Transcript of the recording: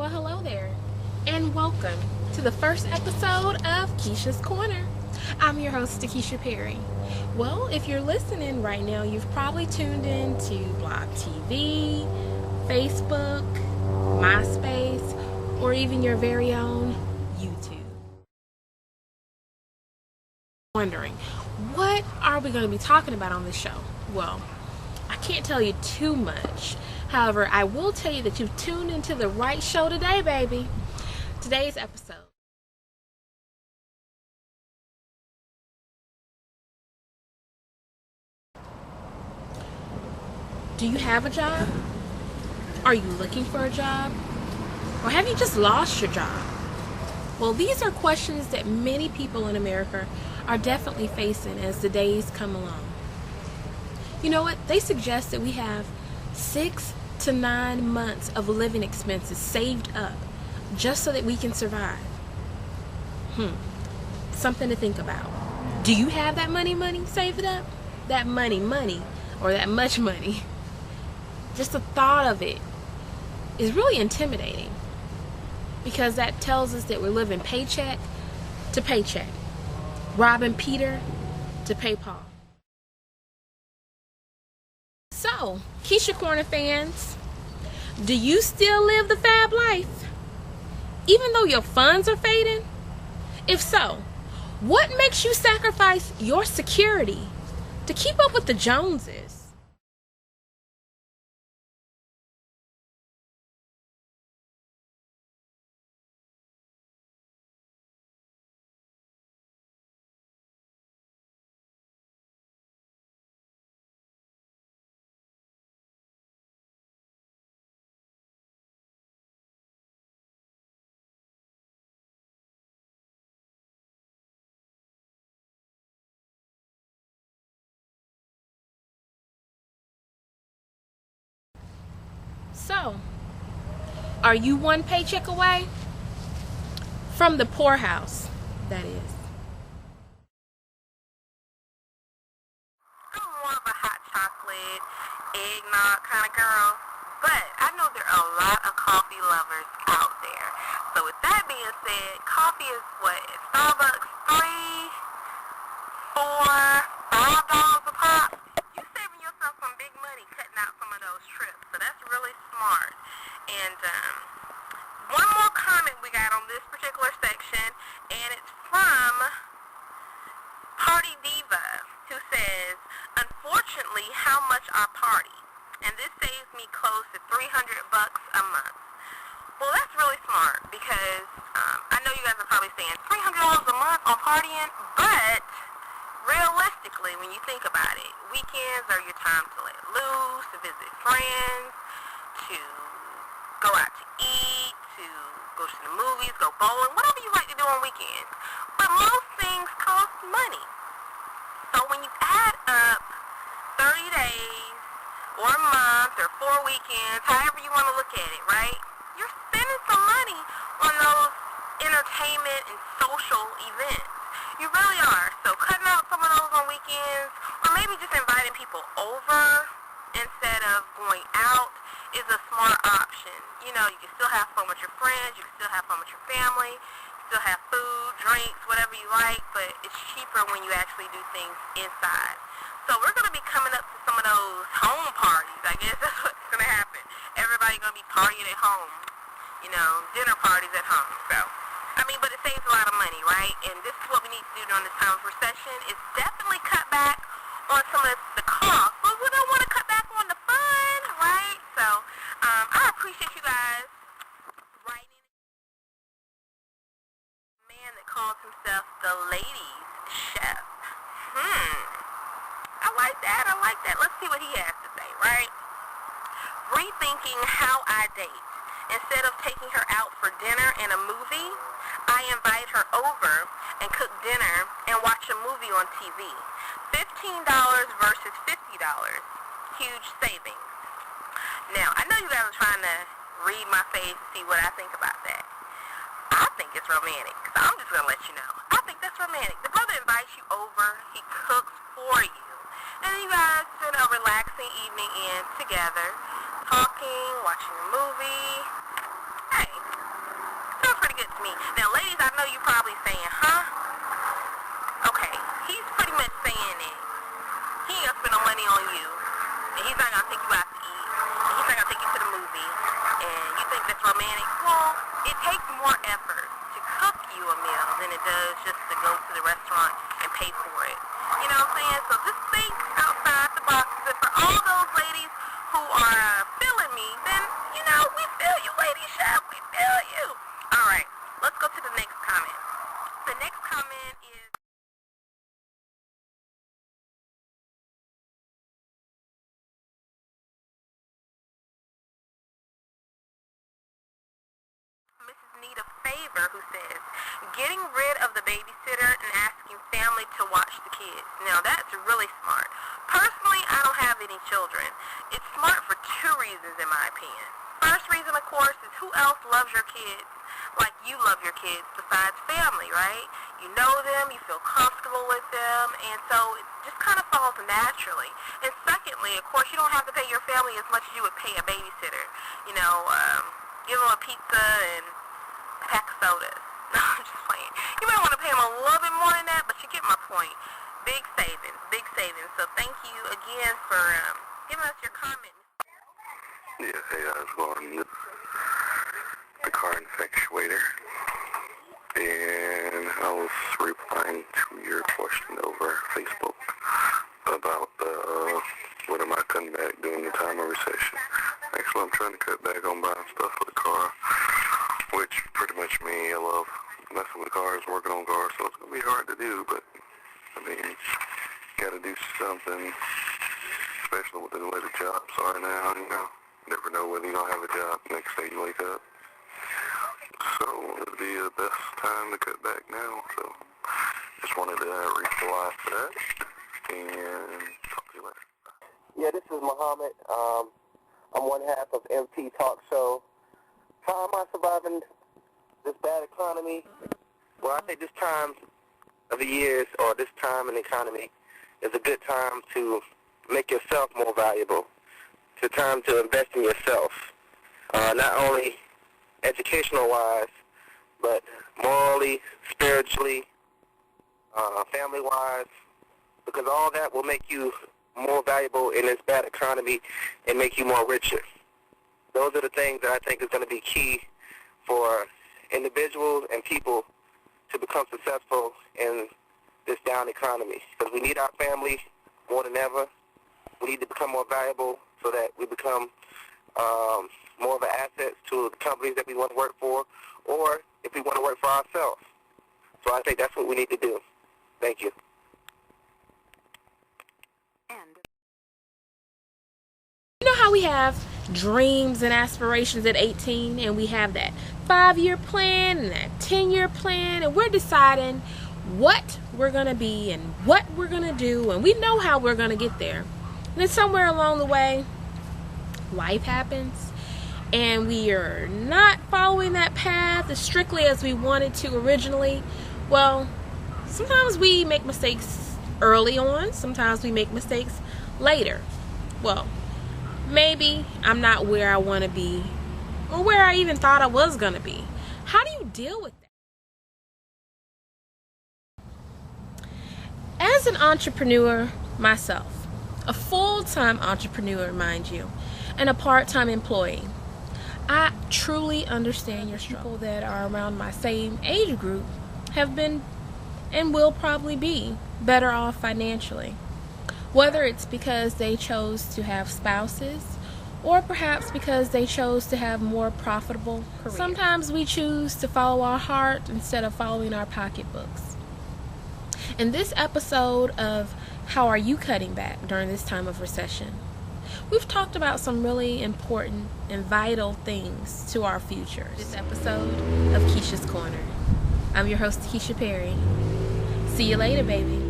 Well, hello there, and welcome to the first episode of Kisha's Corner. I'm your host, Kisha Perry. Well, if you're listening right now, you've probably tuned in to Blog TV, Facebook, MySpace, or even your very own YouTube. Wondering, what are we going to be talking about on this show? Well, I can't tell you too much. However, I will tell you that you've tuned into the right show today, baby. Today's episode. Do you have a job? Are you looking for a job? Or have you just lost your job? Well, these are questions that many people in America are definitely facing as the days come along. You know what? They suggest that we have 6 to 9 months of living expenses saved up just so that we can survive. Something to think about. Do you have that money saved up? That money, or that much money? Just the thought of it is really intimidating, because that tells us that we're living paycheck to paycheck, robbing Peter to pay Paul. So, Kisha Corner fans, do you still live the fab life, even though your funds are fading? If so, what makes you sacrifice your security to keep up with the Joneses? So, are you one paycheck away from the poorhouse, that is? I'm more of a hot chocolate, eggnog kind of girl, but I know there are a lot of coffee lovers out there. So with that being said, coffee is what? At Starbucks, $3, $4, $5 a pop. You saving yourself some big money cutting out some of those trips. So that's really smart. And one more comment we got on this particular section, and it's from Party Diva, who says, unfortunately, how much I party, and this saves me close to $300 a month. Well, that's really smart, because I know you guys are probably saying $300 a month on partying, but realistically, when you think about it, weekends are your time to let loose, to visit friends, to go out to eat, to go to the movies, go bowling, whatever you like to do on weekends. But most things cost money. So when you add up 30 days or a month or 4 weekends, however you want to look at it, right? You're spending some money on those entertainment and social events. You really are. So cutting out some of those on weekends, or maybe just inviting people over instead of going out, is a smart option. You know, you can still have fun with your friends, you can still have fun with your family, still have food, drinks, whatever you like, but it's cheaper when you actually do things inside. So we're going to be coming up to some of those home parties. I guess that's what's going to happen. Everybody's going to be partying at home, you know, dinner parties at home. So, I mean, but it saves a lot of money, right? And this is what we need to do during this time of recession, is definitely cut back on some of the costs, but we don't want to cut back on the fun, right? So, I appreciate you guys writing. Man that calls himself the ladies chef. I like that. Let's see what he has to say, right? Rethinking how I date. Instead of taking her out for dinner and a movie, I invite her over and cook dinner and watch a movie on TV. $15 versus $50. Huge savings. Now, I know you guys are trying to read my face to see what I think about that. I think it's romantic, so I'm just going to let you know. I think that's romantic. The brother invites you over, he cooks for you, and then you guys spend a relaxing evening in together, talking, watching a movie. Hey, me. Now, ladies, I know you're probably saying, huh? Okay, he's pretty much saying it. He ain't gonna spend no money on you, and he's not gonna take you out to eat, and he's not gonna take you to the movie, and you think that's romantic? Well, it takes more effort to cook you a meal than it does just to go to the restaurant and pay for it. You know what I'm saying? So just think outside the box. And for all those ladies who are feeling me, then, you know, we feel you, Lady Chef. We feel you. All right, let's go to the next comment. The next comment is Mrs. Nita Favor, who says, getting rid of the babysitter and asking family to watch the kids. Now, that's really smart. Personally, I don't have any children. It's smart for two reasons, in my opinion. First reason, of course, is who else loves your kids like you love your kids besides family, right? You know them, you feel comfortable with them, and so it just kind of falls naturally. And secondly, of course, you don't have to pay your family as much as you would pay a babysitter. You know, give them a pizza and a pack of sodas. No, I'm just playing. You might want to pay them a little bit more than that, but you get my point. Big savings, big savings. So thank you again for giving us your comment. Yeah, hey, I was going the car infatuator, and I was replying to your question over Facebook about when am I cutting back during the time of recession. Actually, I'm trying to cut back on buying stuff for the car, which pretty much me, I love messing with cars, working on cars, so it's going to be hard to do, but, I mean, got to do something, especially with the way the jobs are now, you know. Never know whether you're going to have a job next day you wake up. So it would be the best time to cut back now, so just wanted to reply to that, and talk to you later. Yeah, this is Muhammad. I'm one half of MT Talk Show. How am I surviving this bad economy? Well, I think this time of the years, or this time in the economy, is a good time to make yourself more valuable. It's a time to invest in yourself, not only educational-wise, but morally, spiritually, family-wise, because all that will make you more valuable in this bad economy and make you more richer. Those are the things that I think is going to be key for individuals and people to become successful in this down economy, because we need our family more than ever. We need to become more valuable so that we become more of an asset to the companies that we want to work for, or if we want to work for ourselves. So I think that's what we need to do. Thank you. You know how we have dreams and aspirations at 18, and we have that 5-year plan and that 10-year plan, and we're deciding what we're going to be and what we're going to do, and we know how we're going to get there. And then somewhere along the way, life happens, and we are not following that path as strictly as we wanted to originally. Well, sometimes we make mistakes early on, sometimes we make mistakes later. Well, maybe I'm not where I want to be, or where I even thought I was going to be. How do you deal with that? As an entrepreneur myself, a full-time entrepreneur, mind you, and a part-time employee, I truly understand your struggle. People that are around my same age group have been and will probably be better off financially. Whether it's because they chose to have spouses, or perhaps because they chose to have more profitable careers. Sometimes we choose to follow our heart instead of following our pocketbooks. In this episode of How Are You Cutting Back During This Time of Recession, we've talked about some really important and vital things to our future. This episode of Kisha's Corner. I'm your host, Kisha Perry. See you later, baby.